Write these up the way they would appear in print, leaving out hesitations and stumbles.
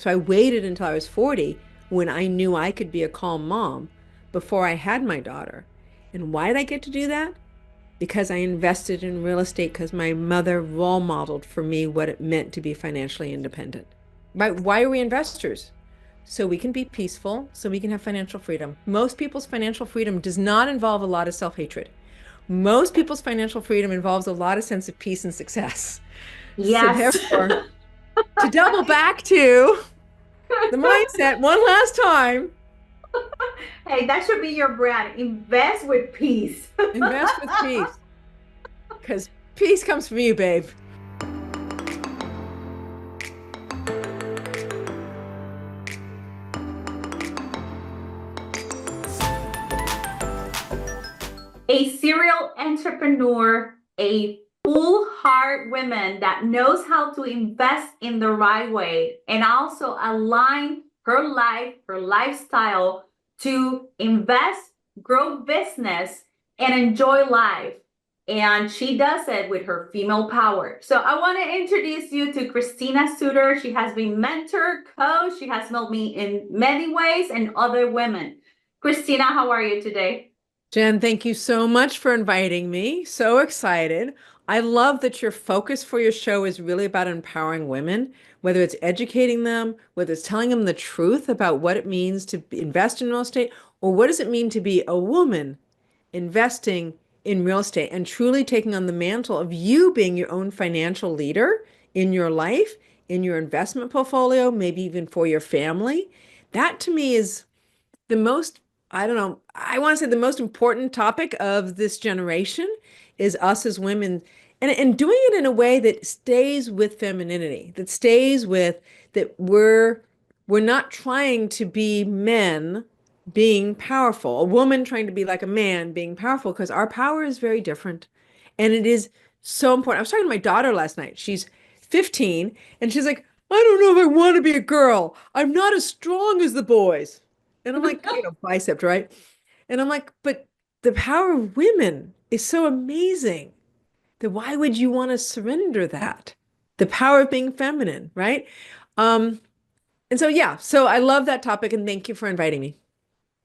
So I waited until I was 40 when I knew I could be a calm mom before I had my daughter. And why did I get to do that? Because I invested in real estate because my mother role modeled for me what it meant to be financially independent. Why are we investors? So we can be peaceful, so we can have financial freedom. Most people's financial freedom does not involve a lot of self-hatred. Most people's financial freedom involves a lot of sense of peace and success. So Yes. therefore, to double back to the mindset one last time, Hey, that should be your brand. Invest with peace. invest with peace because peace comes from you, babe. A serial entrepreneur, a full heart woman that knows how to invest in the right way and also align her life, her lifestyle to invest, grow business, and enjoy life. And she does it with her female power. So I want to introduce you to Christina Suter. She has been mentor, coach. She has helped me in many ways and other women. Christina, how are you today? Jen, thank you so much for inviting me. So excited. I love that your focus for your show is really about empowering women, whether it's educating them, whether it's telling them the truth about what it means to invest in real estate, or what does it mean to be a woman investing in real estate and truly taking on the mantle of you being your own financial leader in your life, in your investment portfolio, maybe even for your family. That to me is the most, I don't know, I want to say the most important topic of this generation is us as women and doing it in a way that stays with femininity, that stays with that we're not trying to be men being powerful, a woman trying to be like a man being powerful, because our power is very different. And it is so important. I was talking to my daughter last night. She's 15 and she's like, I don't know if I want to be a girl. I'm not as strong as the boys. And I'm like, bicep, right? And I'm like, but the power of women is so amazing that why would you want to surrender that? The power of being feminine, right? Um, and so, yeah, so I love that topic and thank you for inviting me.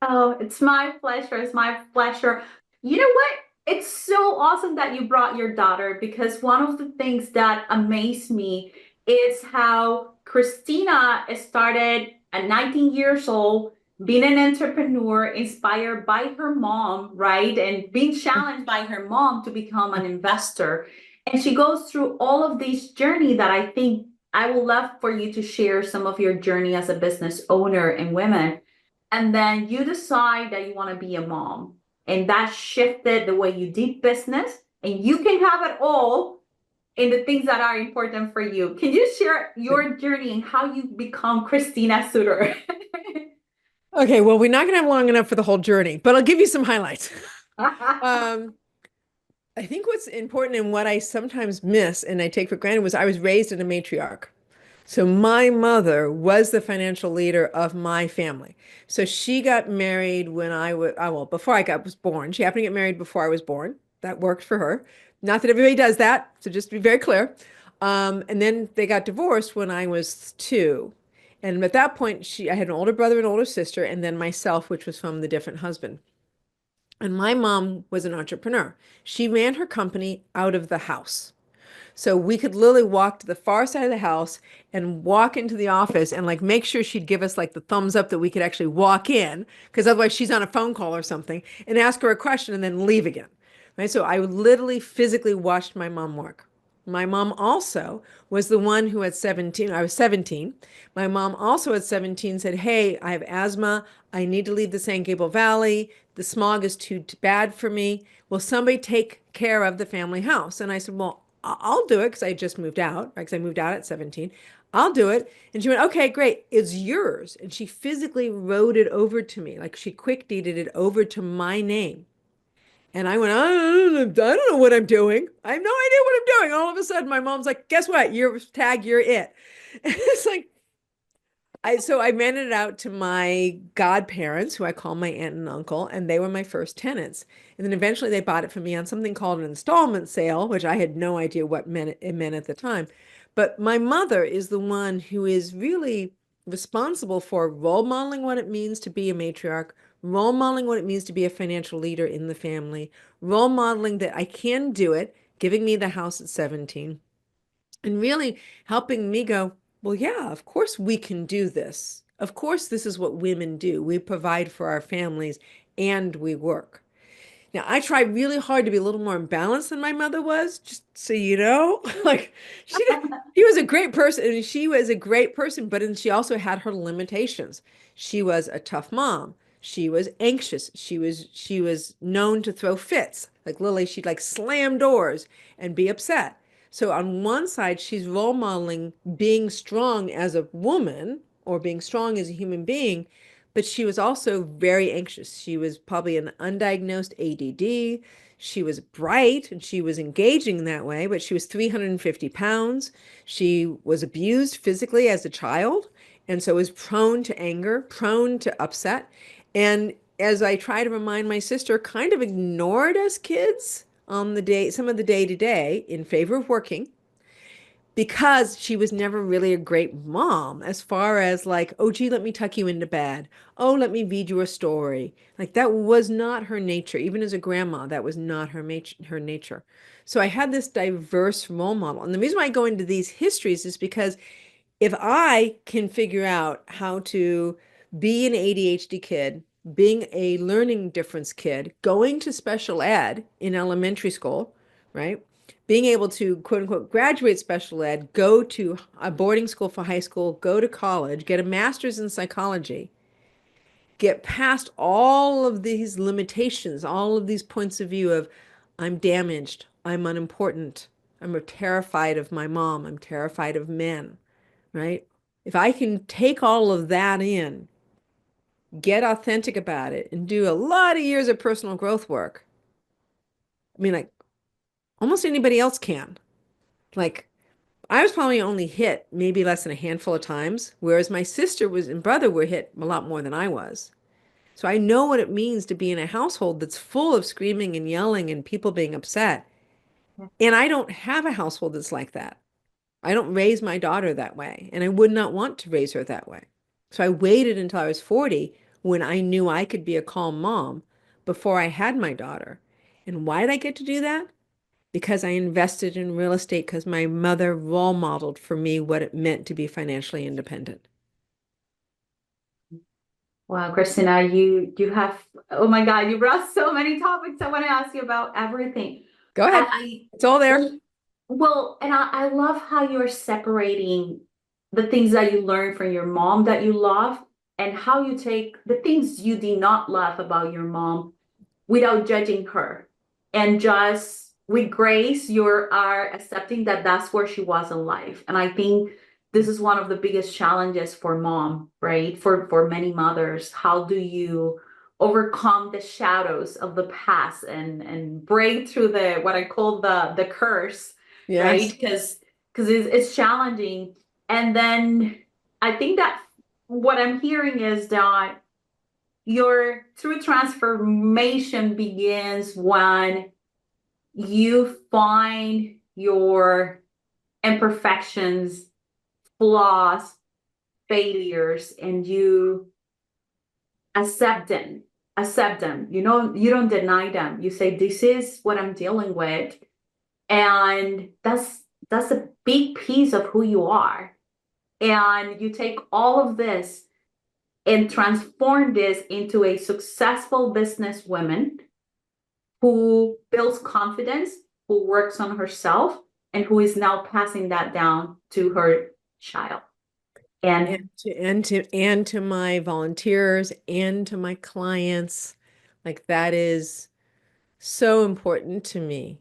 Oh, it's my pleasure. It's my pleasure. You know what? It's so awesome that you brought your daughter because one of the things that amazed me is how Christina started at 19 years old, being an entrepreneur, inspired by her mom, right? And being challenged by her mom to become an investor. And she goes through all of this journey that I think I would love for you to share some of your journey as a business owner and women, and then you decide that you want to be a mom and that shifted the way you did business and you can have it all in the things that are important for you. Can you share your journey and how you become Christina Suter? Okay, well, we're not going to have long enough for the whole journey, but I'll give you some highlights. Um, I think what's important and what I sometimes miss and I take for granted was I was raised in a matriarch. So my mother was the financial leader of my family. So she got married when I was, well, before was born. She happened to get married before I was born. That worked for her. Not that everybody does that. So just to be very clear. And then they got divorced when I was 2. And at that point, I had an older brother and older sister, and then myself, which was from the different husband. And my mom was an entrepreneur. She ran her company out of the house. So we could literally walk to the far side of the house and walk into the office and like make sure she'd give us like the thumbs up that we could actually walk in, because otherwise she's on a phone call or something, and ask her a question and then leave again. Right? So I literally physically watched my mom work. My mom also was the one who at 17, I was 17. My mom also at 17 said, hey, I have asthma. I need to leave the San Gabriel Valley. The smog is too bad for me. Will somebody take care of the family house? And I said, well, I'll do it because I just moved out, right? Because I moved out at 17. I'll do it. And she went, okay, great. It's yours. And she physically wrote it over to me. Like she quick deeded it over to my name. And I went, I don't know what I'm doing. I have no idea what I'm doing. All of a sudden, my mom's like, guess what? You're tag, you're it. And it's like, so I rented it out to my godparents, who I call my aunt and uncle, and they were my first tenants. And then eventually they bought it from me on something called an installment sale, which I had no idea what it meant at the time. But my mother is the one who is really responsible for role modeling what it means to be a matriarch, role modeling what it means to be a financial leader in the family, role modeling that I can do it, giving me the house at 17, and really helping me go, well, yeah, of course we can do this. Of course, this is what women do. We provide for our families and we work. Now, I tried really hard to be a little more balanced than my mother was, just so you know. Like she was a great person, and she was a great person, but then she also had her limitations. She was a tough mom. She was anxious. She was known to throw fits. Like Lily, she'd like slam doors and be upset. So on one side, she's role modeling being strong as a woman or being strong as a human being, but she was also very anxious. She was probably an undiagnosed ADD. She was bright and she was engaging that way, but she was 350 pounds. She was abused physically as a child, and so was prone to anger, prone to upset. And as I try to remind my sister, kind of ignored us kids on the day, some of the day to day in favor of working because she was never really a great mom as far as like, oh, gee, let me tuck you into bed. Oh, let me read you a story. Like that was not her nature. Even as a grandma, that was not her nature. So I had this diverse role model. And the reason why I go into these histories is because if I can figure out how to be an ADHD kid, being a learning difference kid, going to special ed in elementary school, right? Being able to quote unquote graduate special ed, go to a boarding school for high school, go to college, get a master's in psychology, get past all of these limitations, all of these points of view of I'm damaged, I'm unimportant, I'm terrified of my mom, I'm terrified of men, right? If I can take all of that in, get authentic about it, and do a lot of years of personal growth work, I mean, like almost anybody else can. Like, I was probably only hit maybe less than a handful of times, whereas my sister was and brother were hit a lot more than I was. So I know what it means to be in a household that's full of screaming and yelling and people being upset. And I don't have a household that's like that. I don't raise my daughter that way, and I would not want to raise her that way. So I waited until I was 40 when I knew I could be a calm mom before I had my daughter. And why did I get to do that? Because I invested in real estate because my mother role modeled for me what it meant to be financially independent. Wow, Christina, you have, oh my God, you brought so many topics. I want to ask you about everything. Go ahead. I, It's all there. I well, and I love how you're separating the things that you learned from your mom that you love and how you take the things you did not love about your mom without judging her and just with grace you are accepting that that's where she was in life. And I think this is one of the biggest challenges for mom, right? For many mothers, how do you overcome the shadows of the past and break through the what I call the curse, right? Yes. Because it's challenging. And then I think that what I'm hearing is that your true transformation begins when you find your imperfections, flaws, failures, and you accept them. Accept them. You know, you don't deny them. You say, "This is what I'm dealing with," and that's a big piece of who you are. And you take all of this and transform this into a successful businesswoman who builds confidence, who works on herself, and who is now passing that down to her child. And And to my volunteers and to my clients, like that is so important to me.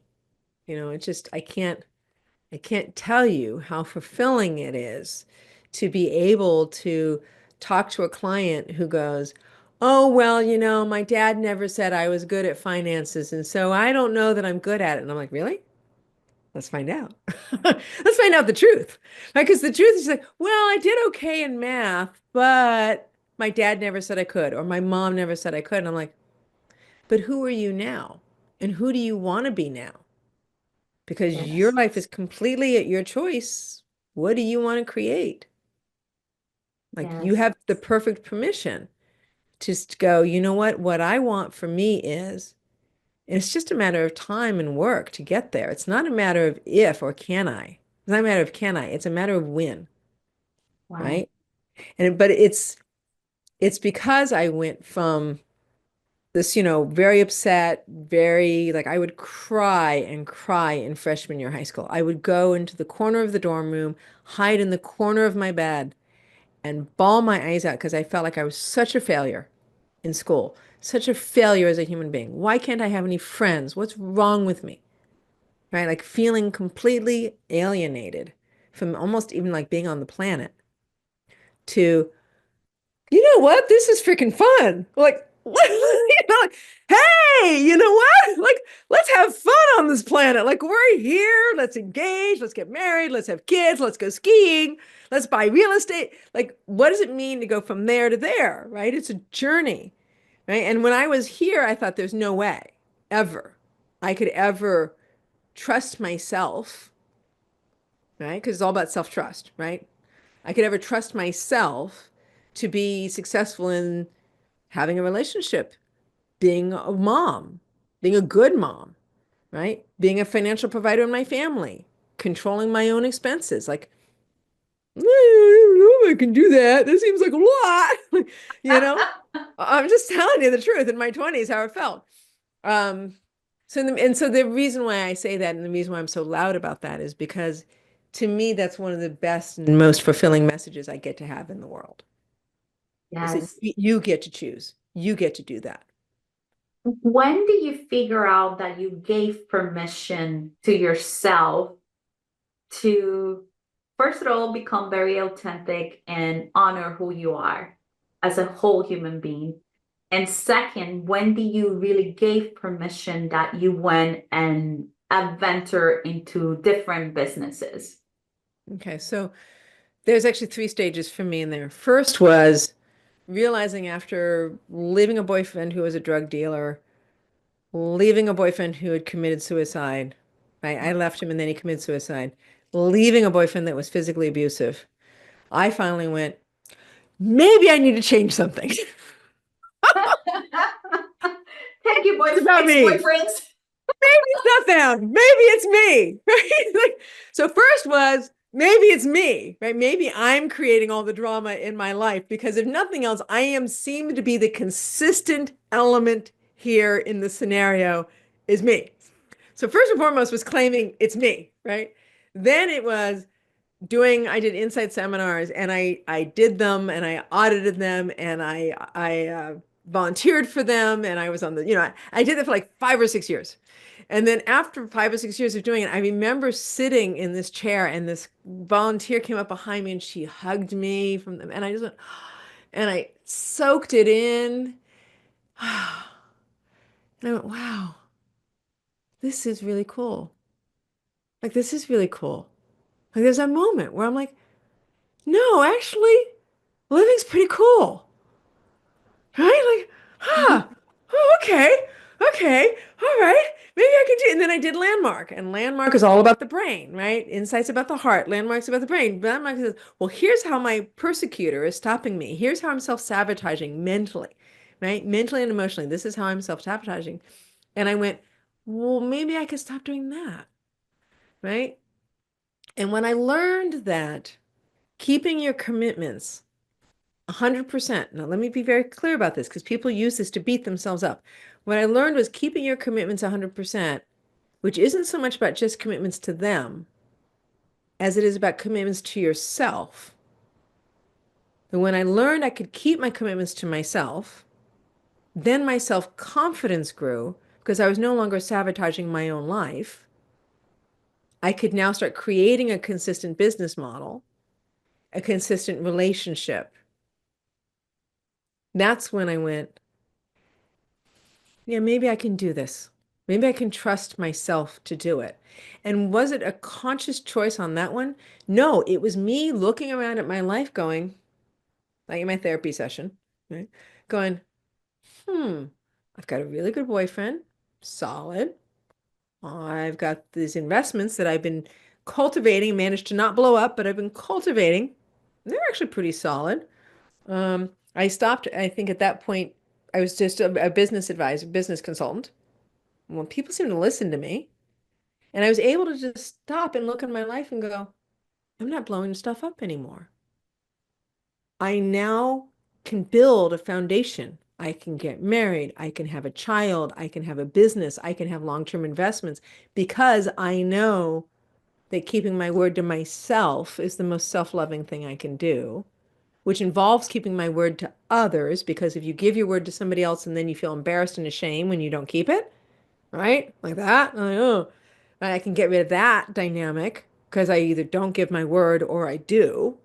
It's just I can't tell you how fulfilling it is to be able to talk to a client who goes, "Oh, well, my dad never said I was good at finances, and so I don't know that I'm good at it." And I'm like, "Really? Let's find out." Let's find out the truth. Right? Because the truth is like, well, I did okay in math, but my dad never said I could, or my mom never said I could. And I'm like, but who are you now? And who do you want to be now? Because your yes, life is completely at your choice. What do you want to create? Like you Yes. have the perfect permission to go, you know what I want for me is, and it's just a matter of time and work to get there. It's not a matter of if or can I. It's not a matter of can I. It's a matter of when, Wow. right? But it's because I went from this, very upset, very like I would cry and cry in freshman year of high school. I would go into the corner of the dorm room, hide in the corner of my bed, and bawl my eyes out because I felt like I was such a failure in school, such a failure as a human being. Why can't I have any friends? What's wrong with me? Right? Like feeling completely alienated from almost even like being on the planet to, you know what? This is freaking fun. Like, like, hey, you know what? Like, let's have fun on this planet. Like, we're here. Let's engage. Let's get married. Let's have kids. Let's go skiing. Let's buy real estate. Like, what does it mean to go from there to there? Right? It's a journey. Right. And when I was here, I thought there's no way ever I could ever trust myself. Right. Because it's all about self-trust. Right. I could ever trust myself to be successful in having a relationship, being a mom, being a good mom, right? Being a financial provider in my family, controlling my own expenses. Like, I don't know if I can do that. This seems like a lot. You know, I'm just telling you the truth in my 20s, how it felt. Um, so the reason why I say that and the reason why I'm so loud about that is because to me, that's one of the best and most fulfilling messages I get to have in the world. Is that Yes. you get to choose. You get to do that. When do you figure out that you gave permission to yourself to, first of all, become very authentic and honor who you are as a whole human being? And second, when do you really gave permission that you went and adventure into different businesses? Okay, so there's actually three stages for me in there. First was realizing after leaving a boyfriend who was a drug dealer, leaving a boyfriend who had committed suicide. I left him and then he committed suicide. Leaving a boyfriend that was physically abusive. I finally went, maybe I need to change something. Thank you, boy, It's about me. ex-boyfriends. Maybe it's not them. Maybe it's me. Right? Like, so first was maybe it's me, right? Maybe I'm creating all the drama in my life because if nothing else, I am seem to be the consistent element here in the scenario is me. So first and foremost was claiming it's me, right? Then it was I did insight seminars and I did them and I audited them and I volunteered for them and I was on I did it for like 5 or 6 years. And then after 5 or 6 years of doing it, I remember sitting in this chair and this volunteer came up behind me and she hugged me from them and I just went and I soaked it in. And I went, wow, this is really cool. Like this is really cool. Like there's a moment where I'm like, no, actually, living's pretty cool. Right? Like, huh, oh, okay, okay, all right, maybe I can do it. And then I did Landmark, and Landmark is all about the brain, right? Insights about the heart, Landmark's about the brain. Landmark says, well, here's how my persecutor is stopping me. Here's how I'm self-sabotaging mentally, right? Mentally and emotionally. This is how I'm self-sabotaging. And I went, well, maybe I could stop doing that, right? And when I learned that keeping your commitments 100%. Now, let me be very clear about this because people use this to beat themselves up. What I learned was keeping your commitments 100%, which isn't so much about just commitments to them as it is about commitments to yourself. And when I learned I could keep my commitments to myself, then my self-confidence grew because I was no longer sabotaging my own life. I could now start creating a consistent business model, a consistent relationship. That's when I went, yeah, maybe I can do this. Maybe I can trust myself to do it. And was it a conscious choice on that one? No, it was me looking around at my life going, like in my therapy session, right? Going, hmm, I've got a really good boyfriend, solid. I've got these investments that I've been cultivating, managed to not blow up, but I've been cultivating. They're actually pretty solid. I stopped, I think at that point, I was just a business advisor, business consultant. Well, people seemed to listen to me. And I was able to just stop and look at my life and go, I'm not blowing stuff up anymore. I now can build a foundation. I can get married. I can have a child. I can have a business. I can have long-term investments because I know that keeping my word to myself is the most self-loving thing I can do, which involves keeping my word to others. Because if you give your word to somebody else and then you feel embarrassed and ashamed when you don't keep it, right? Like that. I'm like, oh, I can get rid of that dynamic because I either don't give my word or I do.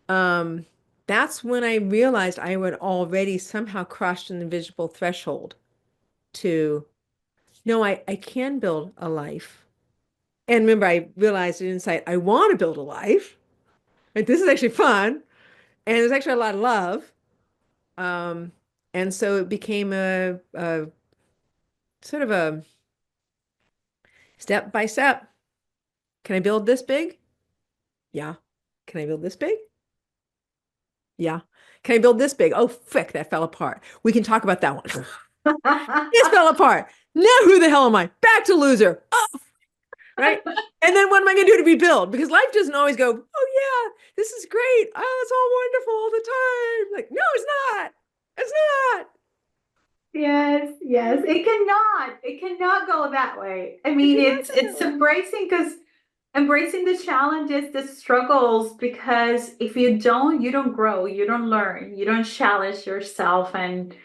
Um, that's when I realized I had already somehow crossed an invisible threshold to, no, I can build a life. And remember, I realized in insight, I want to build a life. Like, this is actually fun. And there's actually a lot of love. Um, and so it became a sort of a step by step. Can I build this big? Yeah. Can I build this big? Yeah. Can I build this big? Oh, frick, that fell apart. We can talk about that one. This fell apart. Now who the hell am I? Back to loser. Oh, right. And then what am I going to do to rebuild? Because life doesn't always go, oh, yeah, this is great. Oh, it's all wonderful all the time. Like, no, it's not. It's not. Yes, yes. It cannot go that way. I It mean, cannot go it's that way. embracing because embracing the challenges, the struggles, because if you don't, you don't grow, you don't learn, you don't challenge yourself. And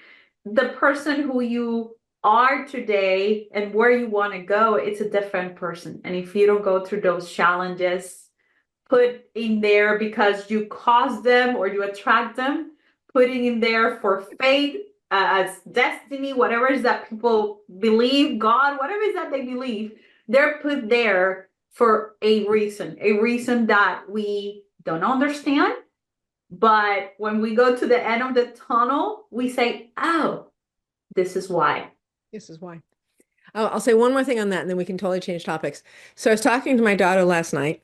the person who you are today and where you want to go, it's a different person. And if you don't go through those challenges, put in there because you cause them or you attract them, putting in there for fate, as destiny, whatever it is that people believe, God, whatever it is that they believe, they're put there for a reason that we don't understand. But when we go to the end of the tunnel, we say, oh, this is why. This is why. I'll say one more thing on that, and then we can totally change topics. So I was talking to my daughter last night,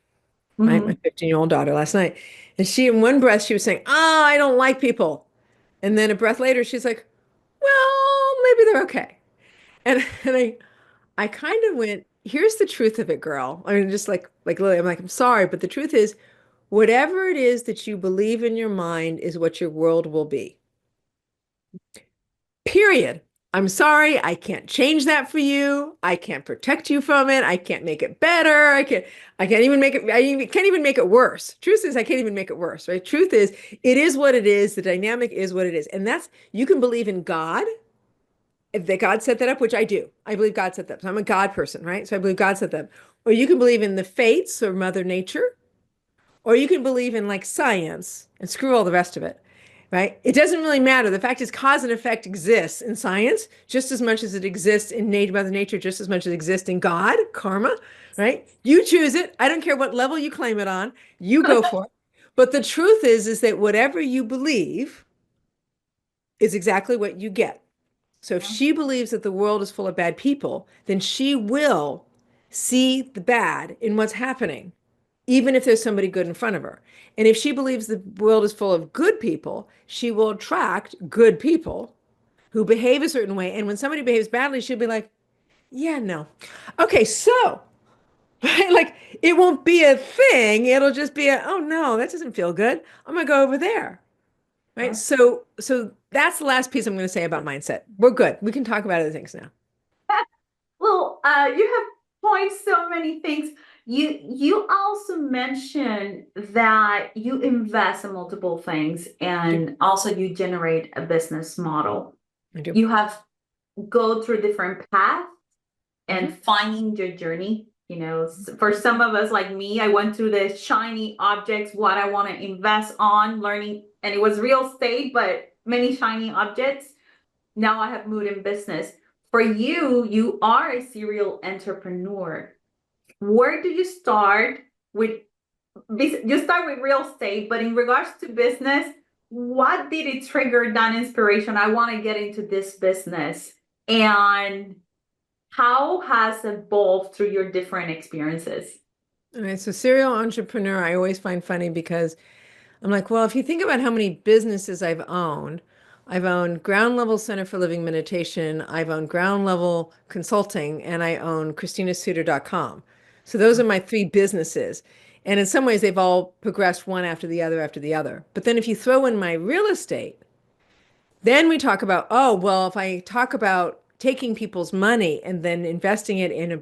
right? My Mhm. 15-year-old daughter last night. And she, in one breath, she was saying, oh, I don't like people. And then a breath later, she's like, well, maybe they're okay. And I kind of went, here's the truth of it, girl. I mean, just like Lily, I'm like, I'm sorry, but the truth is, whatever it is that you believe in your mind is what your world will be. Period. I'm sorry, I can't change that for you. I can't protect you from it. I can't make it better. I can't even make it, can't even make it worse. Truth is, I can't even make it worse, right? Truth is, it is what it is. The dynamic is what it is. And that's, you can believe in God, if that God set that up, which I do. I believe God set that up. So I'm a God person, right? So I believe God set that up. Or you can believe in the fates or Mother Nature, or you can believe in like science and screw all the rest of it, right? It doesn't really matter. The fact is, cause and effect exists in science just as much as it exists in Mother Nature, just as much as it exists in God, karma, right? You choose it. I don't care what level you claim it on. You go for it. But the truth is that whatever you believe is exactly what you get. So if she believes that the world is full of bad people, then she will see the bad in what's happening, even if there's somebody good in front of her. And if she believes the world is full of good people, she will attract good people who behave a certain way. And when somebody behaves badly, she'll be like, yeah, no. Okay, so, right? Like it won't be a thing. It'll just be a, oh no, that doesn't feel good. I'm gonna go over there. Right. So that's the last piece I'm going to say about mindset. We're good. We can talk about other things now. Well, you have pointed so many things. You also mentioned that you invest in multiple things I do. and also you generate a business model. I do. You have go through different paths and Hmm. finding your journey. You know, for some of us like me, I went through the shiny objects, what I want to invest on, learning, and it was real estate, but many shiny objects. Now I have moved in business. For you, you are a serial entrepreneur. Where do you start with? You start with real estate, but in regards to business, what did it trigger that inspiration? I want to get into this business. And how has it evolved through your different experiences? All right. So serial entrepreneur, I always find funny because I'm like, well, if you think about how many businesses I've owned Ground Level Center for Living Meditation, I've owned Ground Level Consulting, and I own ChristinaSuter.com. So those are my three businesses. And in some ways, they've all progressed one after the other after the other. But then if you throw in my real estate, then we talk about, oh, well, if I talk about taking people's money and then investing it in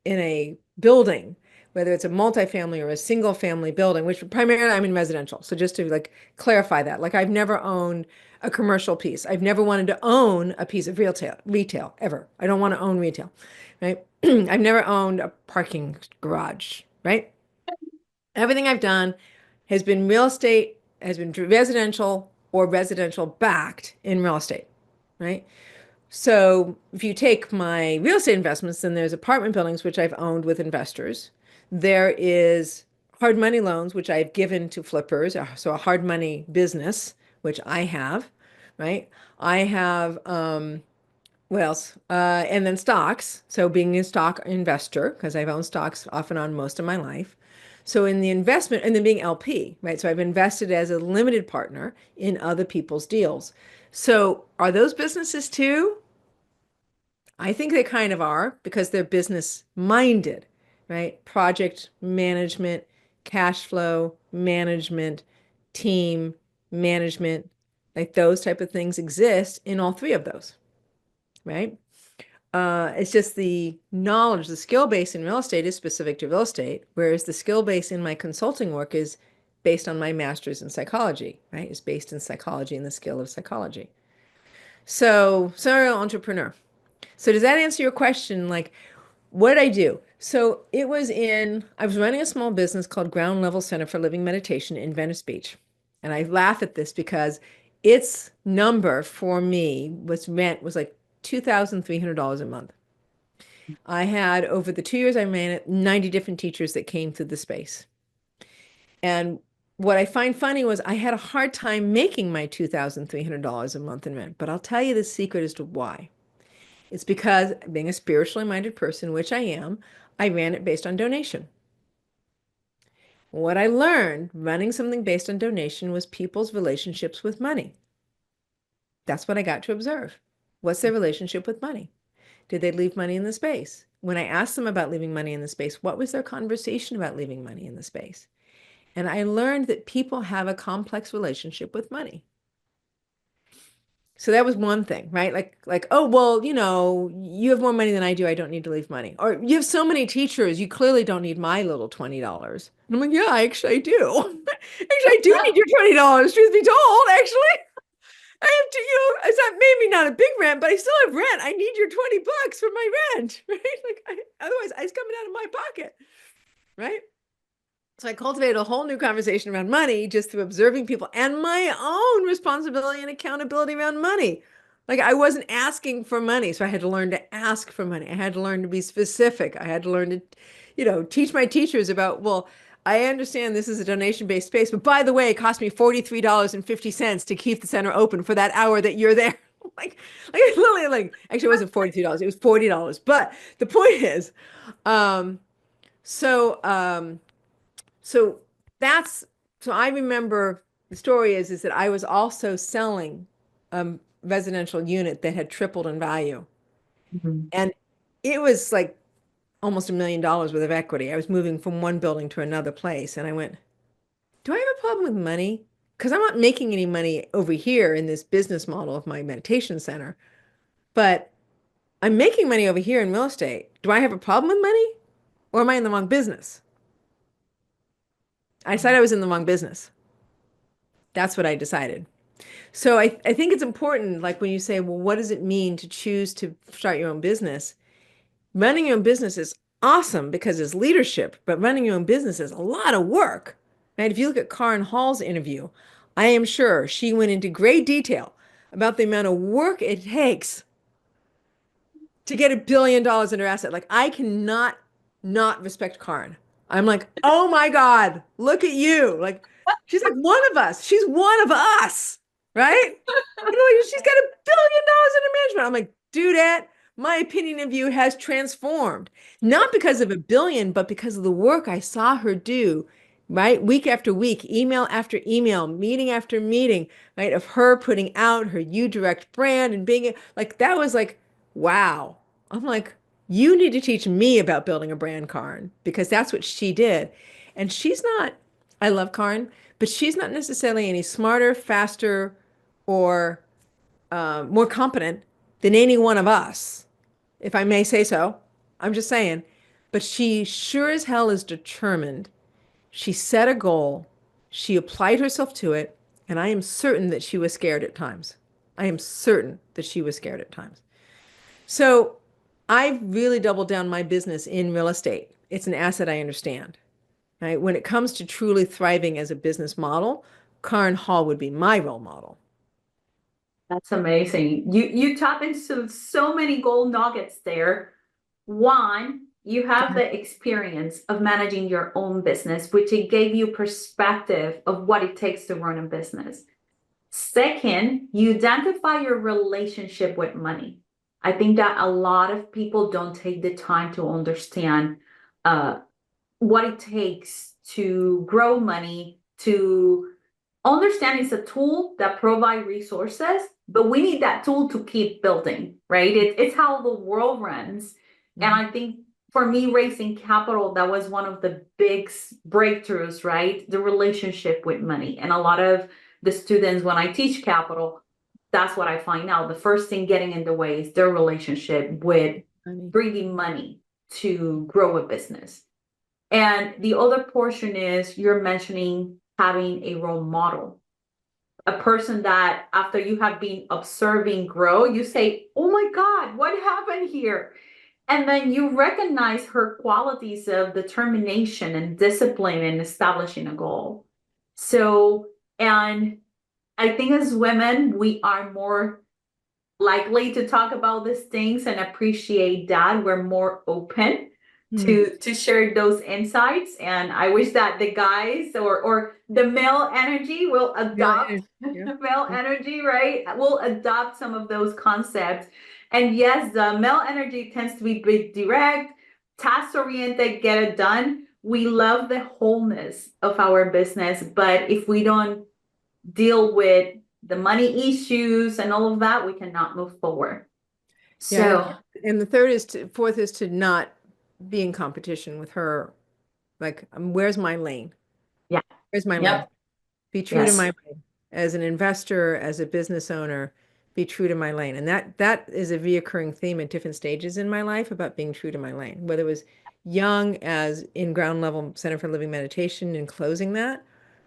a building, whether it's a multifamily or a single family building, which primarily I'm in residential. So just to like clarify that, like I've never owned a commercial piece. I've never wanted to own a piece of retail ever. I don't want to own retail, right? I've never owned a parking garage, right? Everything I've done has been real estate, has been residential or residential backed in real estate, right? So if you take my real estate investments, then there's apartment buildings, which I've owned with investors. There is hard money loans, which I've given to flippers. So a hard money business, which I have, right? I have, what else? And then stocks. So being a stock investor, because I've owned stocks off and on most of my life. So in the investment, and then being LP, right? So I've invested as a limited partner in other people's deals. So are those businesses too? I think they kind of are because they're business minded, right? Project management, cash flow management, team management, like those type of things exist in all three of those, right? It's just the knowledge, the skill base in real estate is specific to real estate, whereas the skill base in my consulting work is based on my master's in psychology, right? It's based in psychology and the skill of psychology. So, serial entrepreneur. So does that answer your question? Like, what did I do? So I was running a small business called Ground Level Center for Living Meditation in Venice Beach. And I laugh at this because its number for me was rent was like $2,300 a month. I had over the 2 years I ran it, 90 different teachers that came through the space. And what I find funny was I had a hard time making my $2,300 a month in rent. But I'll tell you the secret as to why. It's because being a spiritually minded person, which I am, I ran it based on donation. What I learned running something based on donation was people's relationships with money. That's what I got to observe. What's their relationship with money? Did they leave money in the space? When I asked them about leaving money in the space, what was their conversation about leaving money in the space? And I learned that people have a complex relationship with money. So that was one thing, right? Like, oh, well, you have more money than I do. I don't need to leave money. Or you have so many teachers, you clearly don't need my little $20. And I'm like, yeah, actually I do. Actually, I do need your $20, truth be told. Actually, I have to, it's not maybe not a big rent, but I still have rent. I need your $20 for my rent, right? Otherwise it's coming out of my pocket, right? So I cultivated a whole new conversation around money just through observing people and my own responsibility and accountability around money. Like I wasn't asking for money, so I had to learn to ask for money. I had to learn to be specific. I had to learn to, teach my teachers about, well, I understand this is a donation-based space, but by the way, it cost me $43.50 to keep the center open for that hour that you're there. Like literally, like actually, it wasn't $43. It was $40. But the point is, um, so so that's so I remember the story is that I was also selling a residential unit that had tripled in value. Mhm. And it was like almost $1 million worth of equity. I was moving from one building to another place. And I went, do I have a problem with money? Because I'm not making any money over here in this business model of my meditation center, but I'm making money over here in real estate. Do I have a problem with money? Or am I in the wrong business? I decided I was in the wrong business. That's what I decided. So I think it's important, like when you say, well, what does it mean to choose to start your own business? Running your own business is awesome because it's leadership, but running your own business is a lot of work. Right? If you look at Karen Hall's interview, I am sure she went into great detail about the amount of work it takes to get $1 billion in her asset. Like I cannot not respect Karen. I'm like, oh my God, look at you. Like she's like one of us. She's one of us, right? She's got $1 billion in management. I'm like, dudette, my opinion of you has transformed. Not because of a billion, but because of the work I saw her do right? Week after week, email after email, meeting after meeting, right? Of her putting out her You Direct brand and being like, that was like, wow. I'm like, you need to teach me about building a brand, Karin, because that's what she did. And she's not, I love Karin, but she's not necessarily any smarter, faster, or more competent than any one of us, if I may say so. I'm just saying. But she sure as hell is determined. She set a goal, she applied herself to it, and I am certain that she was scared at times. I am certain that she was scared at times. So I've really doubled down my business in real estate. It's an asset I understand. Right? When it comes to truly thriving as a business model, Karin Hall would be my role model. That's amazing. You tap into so many gold nuggets there. One, you have the experience of managing your own business, which it gave you perspective of what it takes to run a business. Second, you identify your relationship with money. I think that a lot of people don't take the time to understand uh, what it takes to grow money, to understand it's a tool that provide resources, but we need that tool to keep building, right? It's how the world runs. And Mhm. I think for me, raising capital, that was one of the big breakthroughs, right? The relationship with money. And a lot of the students, when I teach capital, that's what I find out. The first thing getting in the way is their relationship with Honey. bringing money to grow a business. And the other portion is you're mentioning having a role model, a person that after you have been observing grow, you say, oh my God, what happened here? And then you recognize her qualities of determination and discipline in establishing a goal. So, and I think as women, we are more likely to talk about these things and appreciate that. We're more open Mhm. to share those insights. And I wish that the guys or the male energy will Male adopt energy. Yeah. male energy, right? Will adopt some of those concepts. And yes, the male energy tends to be big direct, task oriented, get it done. We love the wholeness of our business, but if we don't deal with the money issues and all of that, we cannot move forward. Yeah. So, And the third is to, fourth is to not be in competition with her. Like, where's my lane? yeah, Where's my lane? yep, Be true to yes, my lane. As an investor, as a business owner, be true to my lane. And that is a reoccurring theme at different stages in my life about being true to my lane. Whether it was young as in ground level Center for Living Meditation and closing that,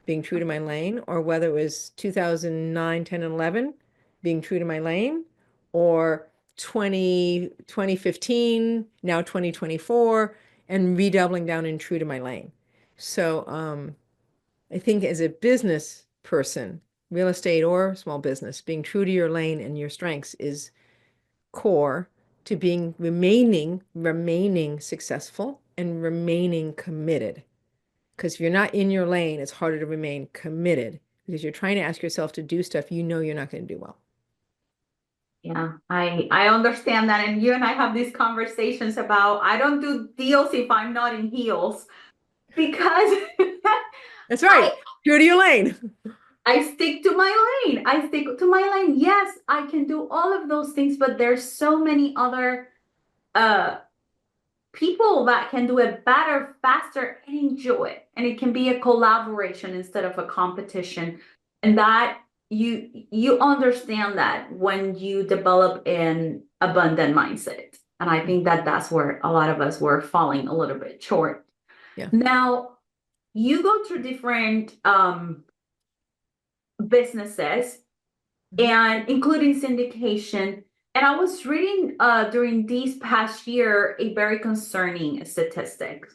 being true to my lane, or whether it was 2009, 10, and 11, being true to my lane, or 2015, now 2024, and redoubling down in true to my lane. So, I think as a business person, real estate or small business, being true to your lane and your strengths is core to being remaining successful and remaining committed. Because if you're not in your lane, it's harder to remain committed because you're trying to ask yourself to do stuff you know you're not going to do well. yeah, I understand that. And you and I have these conversations about I don't do deals if I'm not in heels because That's I right. True to your lane. I stick to my lane. I stick to my lane. Yes, I can do all of those things, but there's so many other uh people that can do it better, faster, and enjoy it. And it can be a collaboration instead of a competition. And that you understand that when you develop an abundant mindset. And I think that that's where a lot of us were falling a little bit short. Yeah. Now, you go through different businesses Mhm. and including syndication. And I was reading during this past year a very concerning statistic.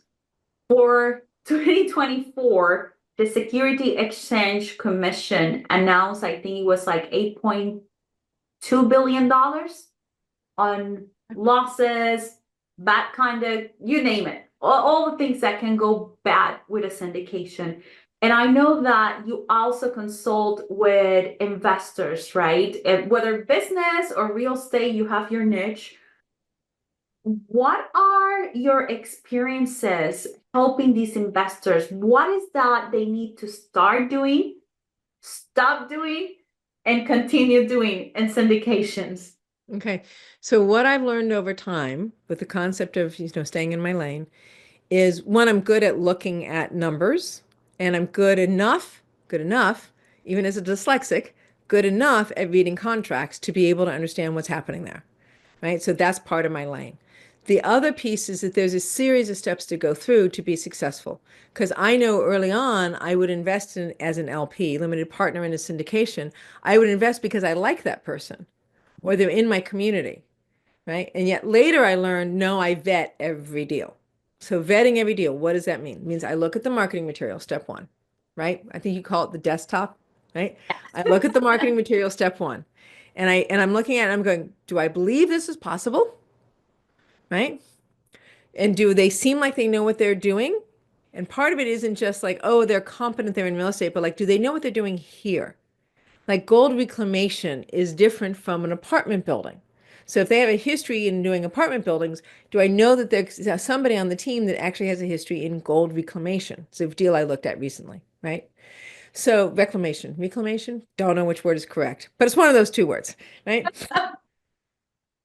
For 2024, the Security Exchange Commission announced, I think it was like $8.2 billion on losses, bad conduct, you name it, all the things that can go bad with a syndication. And I know that you also consult with investors, right? And whether business or real estate, you have your niche. What are your experiences helping these investors? What is that they need to start doing, stop doing, and continue doing in syndications? Okay. So what I've learned over time with the concept of, staying in my lane is one, I'm good at looking at numbers and I'm good enough, even as a dyslexic, good enough at reading contracts to be able to understand what's happening there. Right? So that's part of my lane. The other piece is that there's a series of steps to go through to be successful. Because I know early on I would invest in as an LP, limited partner in a syndication. I would invest because I like that person or they're in my community, right? And yet later I learned, no, I vet every deal. So vetting every deal, what does that mean? It means I look at the marketing material, step one, right? I think you call it the desktop, right? I look at the marketing material, step one. And I'm looking at it, I'm going, do I believe this is possible? Right? And do they seem like they know what they're doing? And part of it isn't just like, oh, they're competent, they're in real estate, but like, do they know what they're doing here? Like gold reclamation is different from an apartment building. So if they have a history in doing apartment buildings, do I know that there's somebody on the team that actually has a history in gold reclamation? It's a deal I looked at recently, right? So reclamation, don't know which word is correct, but it's one of those two words, right?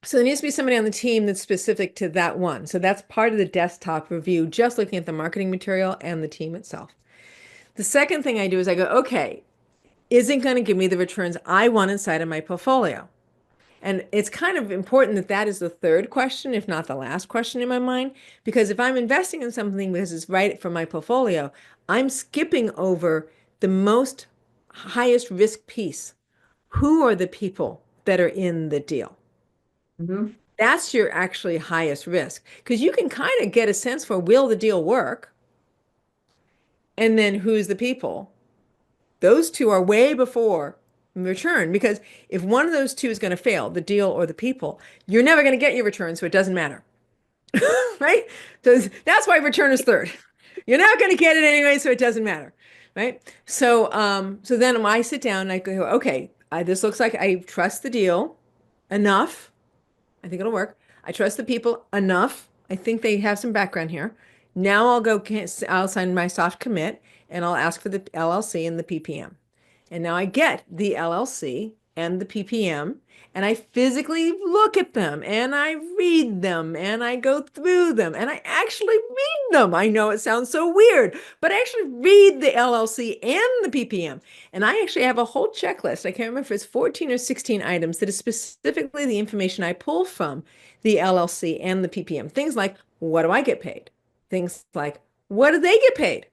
So there needs to be somebody on the team that's specific to that one. So that's part of the desktop review, just looking at the marketing material and the team itself. The second thing I do is I go, okay, is it going to give me the returns I want inside of my portfolio? And it's kind of important that that is the third question, if not the last question in my mind, because if I'm investing in something because it's right for my portfolio, I'm skipping over the most highest risk piece. Who are the people that are in the deal? Mhm. That's your actually highest risk because you can kind of get a sense for will the deal work and then who's the people. Those two are way before return because if one of those two is going to fail, the deal or the people, you're never going to get your return, so it doesn't matter. Right? So that's why return is third. You're not going to get it anyway, so it doesn't matter. Right? So then when I sit down and I go, okay, this looks like I trust the deal enough. I think it'll work. I trust the people enough. I think they have some background here. Now I'll sign my soft commit and I'll ask for the LLC and the PPM. And now I get the LLC and the PPM and I physically look at them and I read them and I go through them and I actually read them. I know it sounds so weird, but I actually read the LLC and the PPM. And I actually have a whole checklist. I can't remember if it's 14 or 16 items that is specifically the information I pull from the LLC and the PPM. Things like, what do I get paid? Things like, what do they get paid?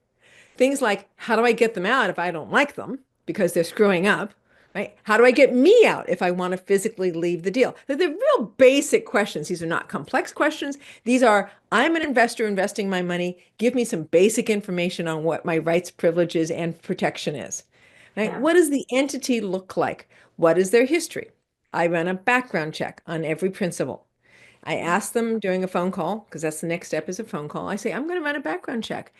Things like, how do I get them out if I don't like them because they're screwing up? Right? How do I get me out if I want to physically leave the deal? They're real basic questions. These are not complex questions. These are, I'm an investor investing my money. Give me some basic information on what my rights, privileges, and protection is. Right? Yeah. What does the entity look like? What is their history? I run a background check on every principal. I ask them during a phone call, because that's the next step is a phone call. I say, I'm going to run a background check.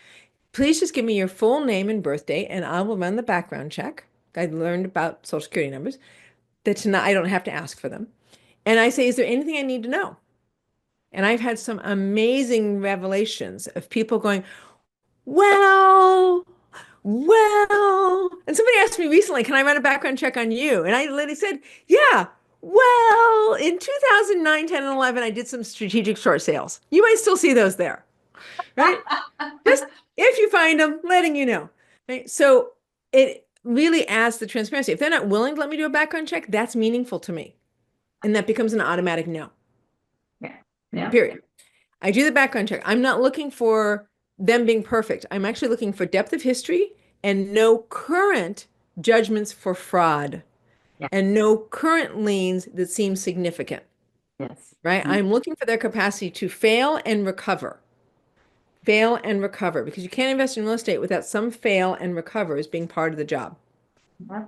Please just give me your full name and birth date, and I will run the background check. I learned about Social Security numbers. That's not, I don't have to ask for them. And I say, is there anything I need to know? And I've had some amazing revelations of people going, well, and somebody asked me recently, can I run a background check on you? And I literally said, yeah. Well, in 2009, 10, and 11, I did some strategic short sales. You might still see those there, right? Just if you find them, letting you know. Right? So it really adds the transparency. If they're not willing to let me do a background check, that's meaningful to me. And that becomes an automatic no, Yeah. Yeah. period. I do the background check. I'm not looking for them being perfect. I'm actually looking for depth of history and no current judgments for fraud Yeah. and no current liens that seem significant, Yes. right? I'm looking for their capacity to fail and recover. Fail and recover because you can't invest in real estate without some fail and recover as being part of the job. Yeah.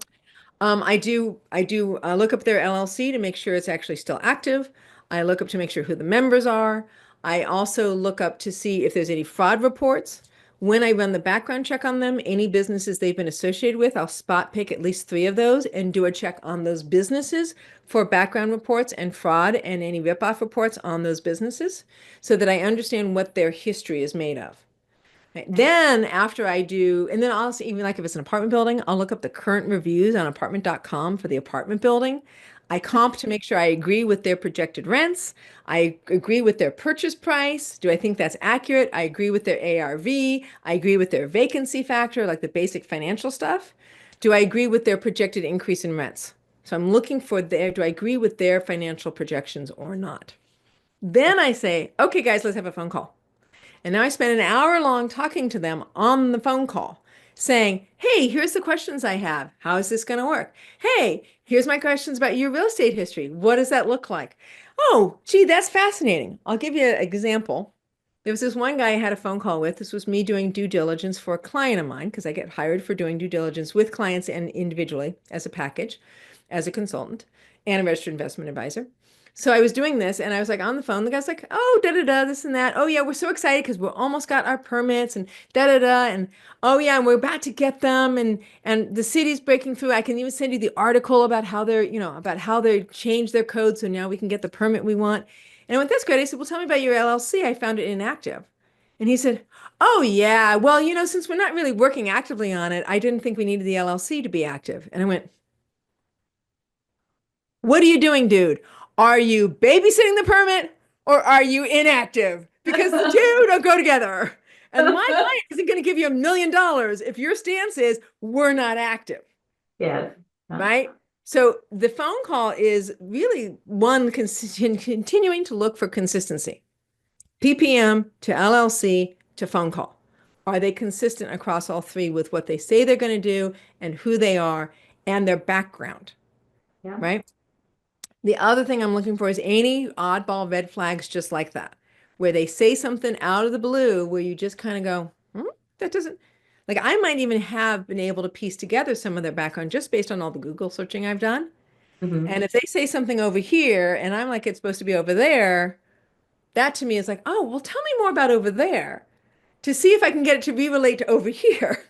I do look up their LLC to make sure it's actually still active. I look up to make sure who the members are. I also look up to see if there's any fraud reports. When I run the background check on them, any businesses they've been associated with, I'll spot pick at least 3 of those and do a check on those businesses for background reports and fraud and any ripoff reports on those businesses so that I understand what their history is made of. Right. Then after I do, and then also even like if it's an apartment building, I'll look up the current reviews on apartment.com for the apartment building. I comp to make sure I agree with their projected rents. I agree with their purchase price. Do I think that's accurate? I agree with their ARV. I agree with their vacancy factor, like the basic financial stuff. Do I agree with their projected increase in rents? So I'm looking for their, do I agree with their financial projections or not? Then I say, okay, guys, let's have a phone call. And now I spend an hour long talking to them on the phone call, saying, hey, here's the questions I have. How is this going to work? Hey, here's my questions about your real estate history. What does that look like? Oh, gee, that's fascinating. I'll give you an example. There was this one guy I had a phone call with. This was me doing due diligence for a client of mine because I get hired for doing due diligence with clients and individually as a package, as a consultant and a registered investment advisor. So I was doing this and I was like on the phone. The guy's like, oh, da da da, this and that. Oh, yeah, we're so excited because we're almost got our permits and da da da. And oh, yeah, and we're about to get them. And the city's breaking through. I can even send you the article about how they're, about how they changed their code. So now we can get the permit we want. And I went, that's great. I said, well, tell me about your LLC. I found it inactive. And he said, oh, yeah, well, since we're not really working actively on it, I didn't think we needed the LLC to be active. And I went, what are you doing, dude? Are you babysitting the permit or are you inactive? Because the two don't go together. And my client isn't going to give you $1 million if your stance is we're not active. Yes. Right? So the phone call is really one continuing to look for consistency. PPM to LLC to phone call. Are they consistent across all 3 with what they say they're going to do and who they are and their background? Yeah. Right? The other thing I'm looking for is any oddball red flags just like that, where they say something out of the blue where you just kind of go, that doesn't, like I might even have been able to piece together some of their background just based on all the Google searching I've done. Mm-hmm. And if they say something over here and I'm like, it's supposed to be over there, that to me is like, oh, well, tell me more about over there to see if I can get it to re-relate to over here.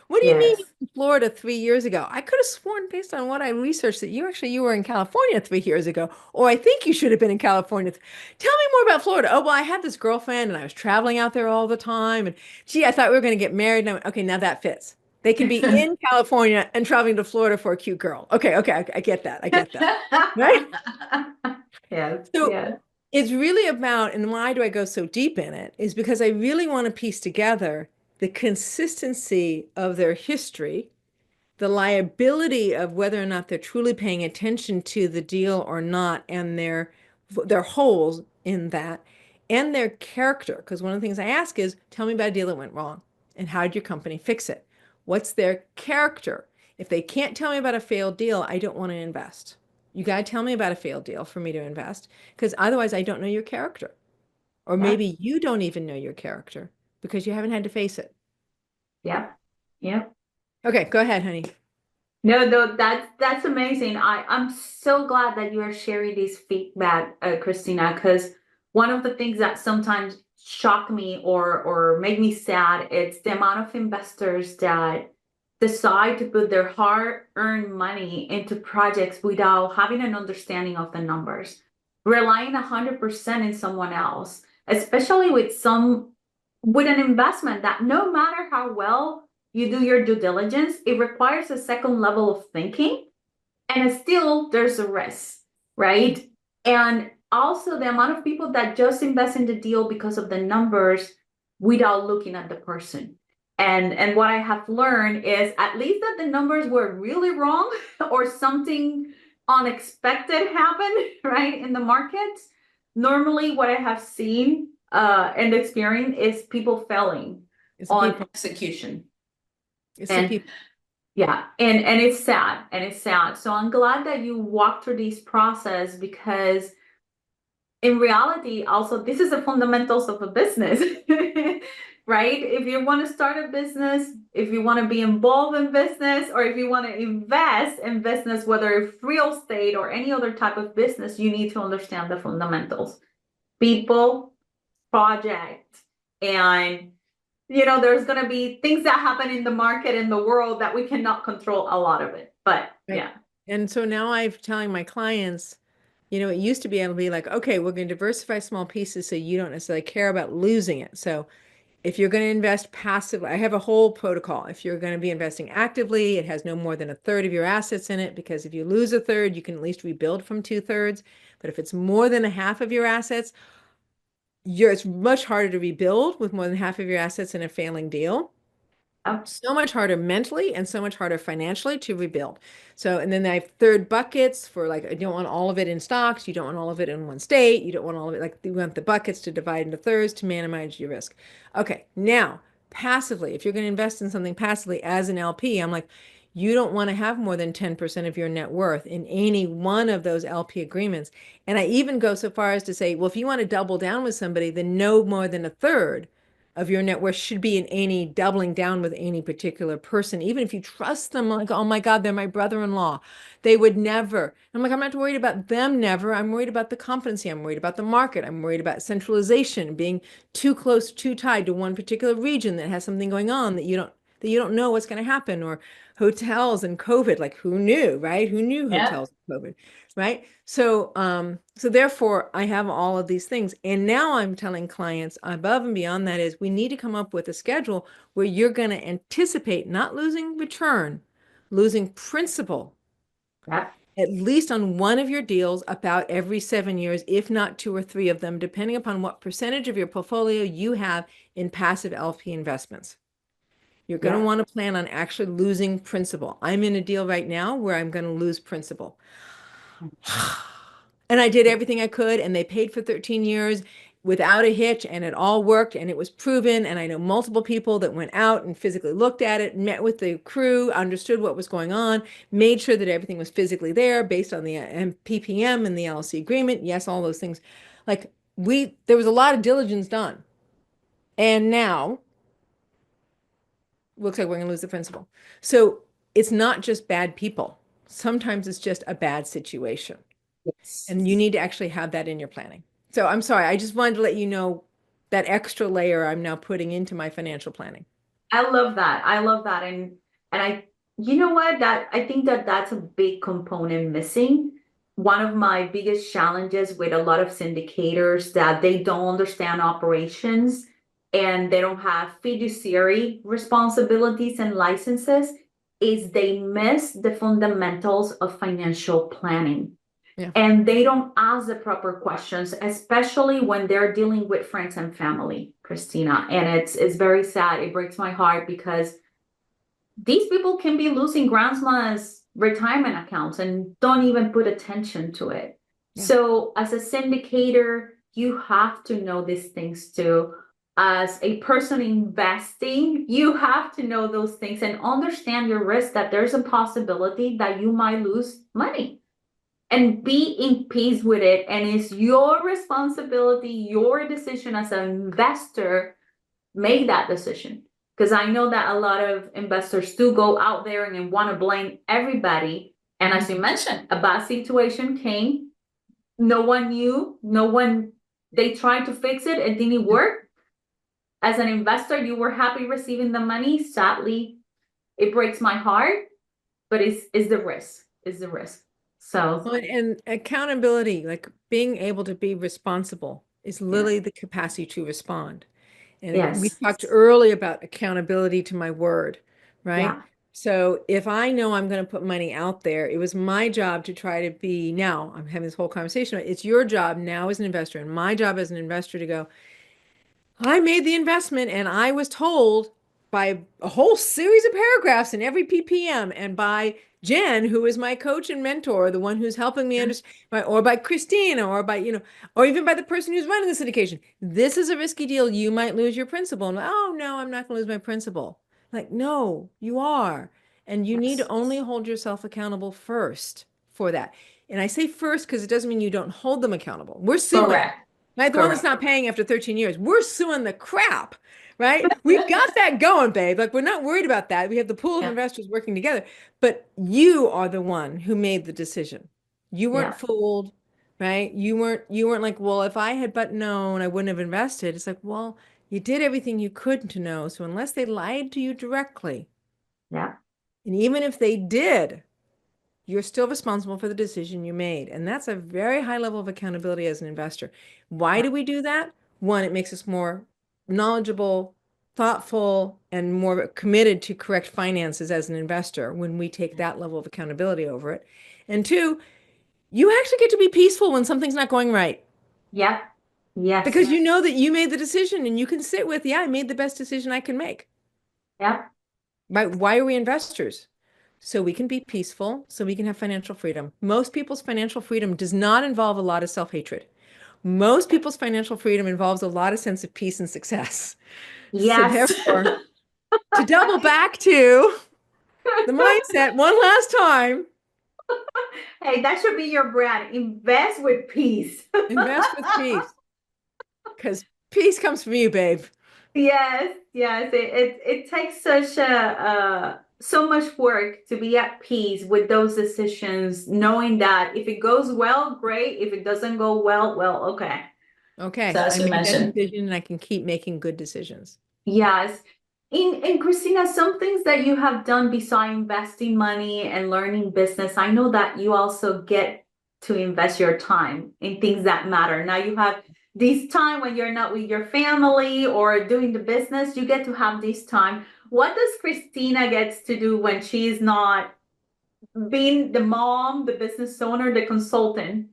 What do you mean you Yes. were in Florida 3 years ago? I could have sworn, based on what I researched, that you were in California 3 years ago, or I think you should have been in California. Tell me more about Florida. Oh, well, I had this girlfriend and I was traveling out there all the time. And gee, I thought we were going to get married. And I went, okay, now that fits. They can be in California and traveling to Florida for a cute girl. Okay, okay, I get that. I get that. Right? Yes. So Yes. it's really about, and why do I go so deep in it, is because I really want to piece together the consistency of their history, the liability of whether or not they're truly paying attention to the deal or not, and their holes in that, and their character. Because one of the things I ask is, tell me about a deal that went wrong, and how did your company fix it? What's their character? If they can't tell me about a failed deal, I don't want to invest. You got to tell me about a failed deal for me to invest, because otherwise I don't know your character. Or Yeah. maybe you don't even know your character because you haven't had to face it. Yeah. Yeah. Okay, go ahead, honey. No, no, that's amazing. I'm so glad that you are sharing this feedback, Christina, because one of the things that sometimes shock me or make me sad, it's the amount of investors that decide to put their hard-earned money into projects without having an understanding of the numbers, relying 100% in someone else, especially with an investment that no matter how well you do your due diligence, it requires a second level of thinking, and still there's a risk, right? And also the amount of people that just invest in the deal because of the numbers without looking at the person. And what I have learned is at least that the numbers were really wrong or something unexpected happened, right, in the markets. Normally, what I have seen and experienced is people failing It's the on people. execution. It's the And people. yeah, and it's sad, and it's sad. So I'm glad that you walked through this process because in reality, also this is the fundamentals of a business, right? If you want to start a business, if you want to be involved in business, or if you want to invest in business, whether it's real estate or any other type of business, you need to understand the fundamentals. People, project, and there's going to be things that happen in the market, in the world, that we cannot control a lot of it. But Right. yeah. And so now I'm telling my clients, it used to be able to be like, okay, we're going to diversify small pieces so you don't necessarily care about losing it. So if you're going to invest passively, I have a whole protocol. If you're going to be investing actively, it has no more than a third of your assets in it, because if you lose a third, you can at least rebuild from two-thirds. But if it's more than a half of your assets, it's much harder to rebuild with more than half of your assets in a failing deal. Oh, So much harder mentally and so much harder financially to rebuild. So, and then I have third buckets for, like, you don't want all of it in stocks. You don't want all of it in one state. You don't want all of it, like, you want the buckets to divide into thirds to minimize your risk. Okay. Now, passively, if you're going to invest in something passively as an LP, I'm like, you don't want to have more than 10% of your net worth in any one of those LP agreements. And I even go so far as to say, well, if you want to double down with somebody, then no more than a third of your net worth should be in any doubling down with any particular person, even if you trust them, like, oh my God, they're my brother-in-law. They would never. I'm like, I'm not worried about them never. I'm worried about the competency. I'm worried about the market. I'm worried about centralization, being too close, too tied to one particular region that has something going on that you don't know what's going to happen, or hotels and COVID. Like, who knew, right? Who knew yeah. hotels and COVID, right? So therefore I have all of these things. And now I'm telling clients above and beyond that is we need to come up with a schedule where you're going to anticipate not losing return, losing principal, Yeah. at least on one of your deals about every 7 years, if not two or three of them, depending upon what percentage of your portfolio you have in passive LP investments. You're going to Yeah. want to plan on actually losing principal. I'm in a deal right now where I'm going to lose principal. And I did everything I could, and they paid for 13 years without a hitch, and it all worked, and it was proven. And I know multiple people that went out and physically looked at it, met with the crew, understood what was going on, made sure that everything was physically there based on the PPM and the LLC agreement. Yes, all those things. Like, there was a lot of diligence done. And now looks like we're going to lose the principal. So it's not just bad people. Sometimes it's just a bad situation. Yes. And you need to actually have that in your planning. So I'm sorry, I just wanted to let you know that extra layer I'm now putting into my financial planning. I love that. I love that. And you know what? That I think that that's a big component missing. One of my biggest challenges with a lot of syndicators that they don't understand operations and they don't have fiduciary responsibilities and licenses is they miss the fundamentals of financial planning. Yeah. And they don't ask the proper questions, especially when they're dealing with friends and family, Christina. And it's very sad. It breaks my heart because these people can be losing grandma's retirement accounts and don't even put attention to it. Yeah. So as a syndicator, you have to know these things too. As a person investing, you have to know those things and understand your risk, that there's a possibility that you might lose money, and be in peace with it. And it's your responsibility, your decision as an investor. Make that decision. Because I know that a lot of investors do go out there and want to blame everybody. And as you mentioned, a bad situation came, no one knew, they tried to fix it, it didn't work. As an investor, you were happy receiving the money. Sadly, it breaks my heart, but it's the risk. It's the risk. So, Well, and accountability, like being able to be responsible, is yeah. literally the capacity to respond. And we Yes. talked early about accountability to my word, right? Yeah. So if I know I'm going to put money out there, it was my job to try to be, now I'm having this whole conversation. It's your job now as an investor, and my job as an investor to go, I made the investment and I was told by a whole series of paragraphs in every PPM, and by Jen, who is my coach and mentor, the one who's helping me understand, or by Christina, or by, or even by the person who's running the syndication. This is a risky deal. You might lose your principal. And, oh, no, I'm not going to lose my principal. Like, no, you are. And you need to Yes. only hold yourself accountable first for that. And I say first because it doesn't mean you don't hold them accountable. We're suing. Correct. Right? The one that's Correct. not paying after 13 years. We're suing the crap, right? We've got that going, babe. Like, we're not worried about that. We have the pool of Yeah. investors working together, but you are the one who made the decision. You weren't Yeah. fooled, right? You weren't like, well, if I had but known, I wouldn't have invested. It's like, well, You did everything you could to know. So unless they lied to you directly, Yeah. and even if they did, you're still responsible for the decision you made. And that's a very high level of accountability as an investor. Why Yeah. do we do that? One, it makes us more knowledgeable, thoughtful, and more committed to correct finances as an investor when we take that level of accountability over it. And two, you actually get to be peaceful when something's not going right Yeah. Yes. because you know that you made the decision and you can sit with, yeah, I made the best decision I can make. Yeah. Why are we investors? So we can be peaceful, so we can have financial freedom. Most people's financial freedom does not involve a lot of self-hatred. Most people's financial freedom involves a lot of sense of peace and success. So Yes. therefore, to double back to the mindset one last time, Hey, that should be your brand. Invest with peace. invest with peace because peace comes from you, babe. Yes, yes. It takes such a so much work to be at peace with those decisions, knowing that if it goes well, great. If it doesn't go well, well, okay. So Okay, as I we made that mentioned. decision and I can keep making good decisions. Yes. In Christina, some things that you have done beside investing money and learning business, I know that you also get to invest your time in things that matter. Now you have this time when you're not with your family or doing the business, you get to have this time. What does Christina gets to do when she's not being the mom, the business owner, the consultant?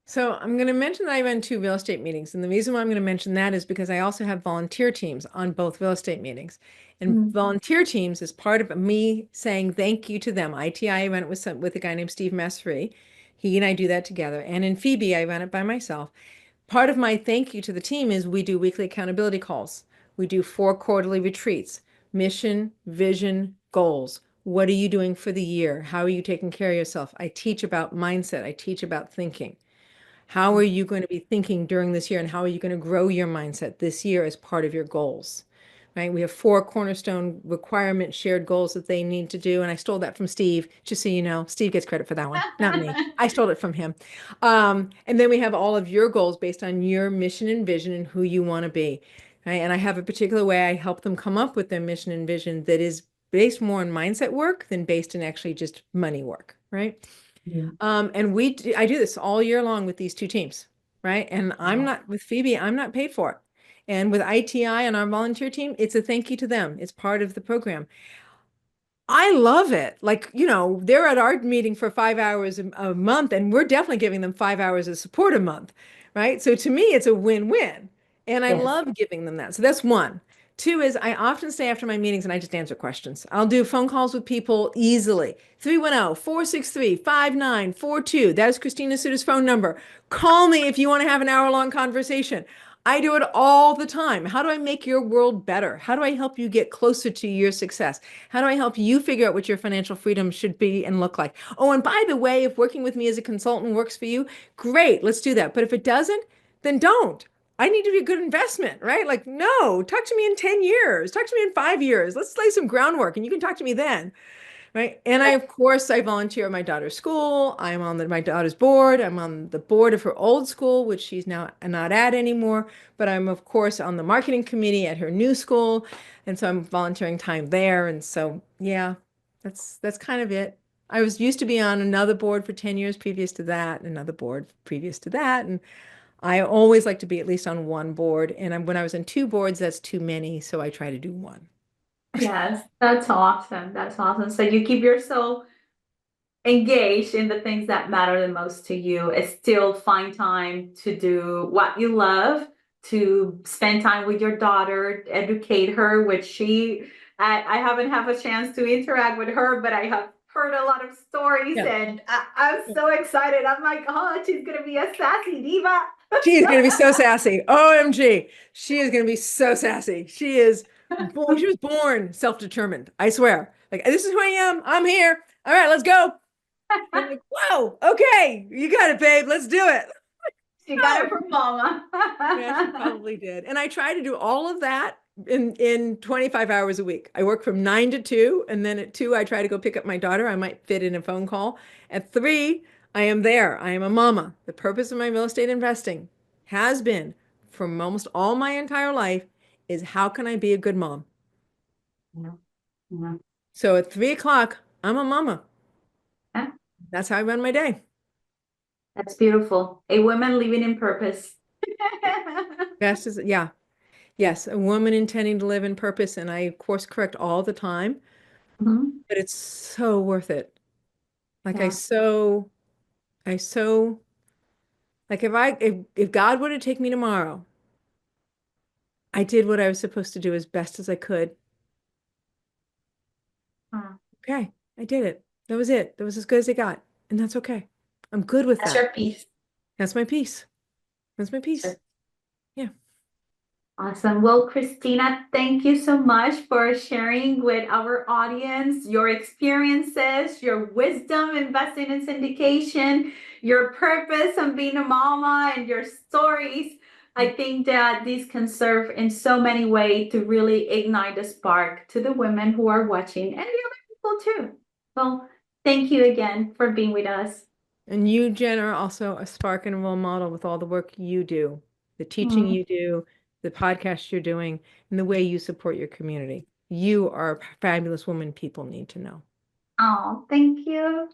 So I'm going to mention that I run two real estate meetings. And the reason why I'm going to mention that is because I also have volunteer teams on both real estate meetings. And Mm. volunteer teams is part of me saying thank you to them. ITI, I run it with a guy named Steve Messry. He and I do that together. And in Phoebe, I run it by myself. Part of my thank you to the team is we do weekly accountability calls. We do 4 quarterly retreats, mission, vision, goals. What are you doing for the year? How are you taking care of yourself? I teach about mindset. I teach about thinking. How are you going to be thinking during this year and how are you going to grow your mindset this year as part of your goals? Right? We have 4 cornerstone requirement shared goals that they need to do. And I stole that from Steve, just so you know. Steve gets credit for that one, not me. I stole it from him. And then we have all of your goals based on your mission and vision and who you want to be. Right? And I have a particular way I help them come up with their mission and vision that is based more on mindset work than based in actually just money work. Right? And I do this all year long with these two teams, right? And I'm Wow. not with Phoebe, I'm not paid for it. And with ITI and our volunteer team, it's a thank you to them. It's part of the program. I love it. Like, they're at our meeting for 5 hours a month, and we're definitely giving them 5 hours of support a month, right? So to me, it's a win-win. And I Yes. love giving them that. So that's one. Two is I often stay after my meetings and I just answer questions. I'll do phone calls with people easily. 310-463-5942. That is Christina Suter's phone number. Call me if you want to have an hour-long conversation. I do it all the time. How do I make your world better? How do I help you get closer to your success? How do I help you figure out what your financial freedom should be and look like? Oh, and by the way, if working with me as a consultant works for you, great, let's do that. But if it doesn't, then don't. I need to be a good investment, right? Like, no, talk to me in 10 years, talk to me in 5 years. Let's lay some groundwork and you can talk to me then. Right. And of course, I volunteer at my daughter's school. I'm on my daughter's board. I'm on the board of her old school, which she's now not at anymore. But I'm, of course, on the marketing committee at her new school. And so I'm volunteering time there. And so, yeah, that's kind of it. I was used to be on another board for 10 years previous to that, and another board previous to that. And I always like to be at least on one board. And when I was in 2 boards, that's too many. So I try to do one. Yes, that's awesome. That's awesome. So you keep yourself engaged in the things that matter the most to you, still find time to do what you love, to spend time with your daughter, educate her, which I haven't had a chance to interact with her, but I have heard a lot of stories Yeah. and I'm so excited. I'm like, oh, she's gonna be a sassy diva. She is going to be so sassy. OMG. She is going to be so sassy. She was born self-determined. I swear. Like, this is who I am. I'm here. All right, let's go. And I'm like, whoa, okay, you got it, babe. Let's do it. She got it Go. from mama. Yeah, she probably did. And I try to do all of that in 25 hours a week. I work from 9 to 2, and then at 2, I try to go pick up my daughter. I might fit in a phone call. At 3, I am there. I am a mama. The purpose of my real estate investing has been from almost all my entire life is how can I be a good mom? Yeah. Yeah. So at 3 o'clock, I'm a mama. Yeah. That's how I run my day. That's beautiful. A woman living in purpose. Best is, yeah, yes, a woman intending to live in purpose. And I course correct all the time, Mhm. but it's so worth it. Like Yeah. I so, like if God were to take me tomorrow, I did what I was supposed to do as best as I could. Mm. Okay, I did it. That was it. That was as good as it got. And that's okay. I'm good with That's that. your piece. That's my piece. That's my Sure. piece. Yeah. Awesome. Well, Christina, thank you so much for sharing with our audience your experiences, your wisdom investing in syndication, your purpose on being a mama, and your stories. I think that these can serve in so many ways to really ignite the spark to the women who are watching and the other people too. Well, thank you again for being with us. And you, Jen, are also a spark and role model with all the work you do, the teaching Mm. you do, the podcast you're doing, and the way you support your community. You are a fabulous woman people need to know. Oh, thank you.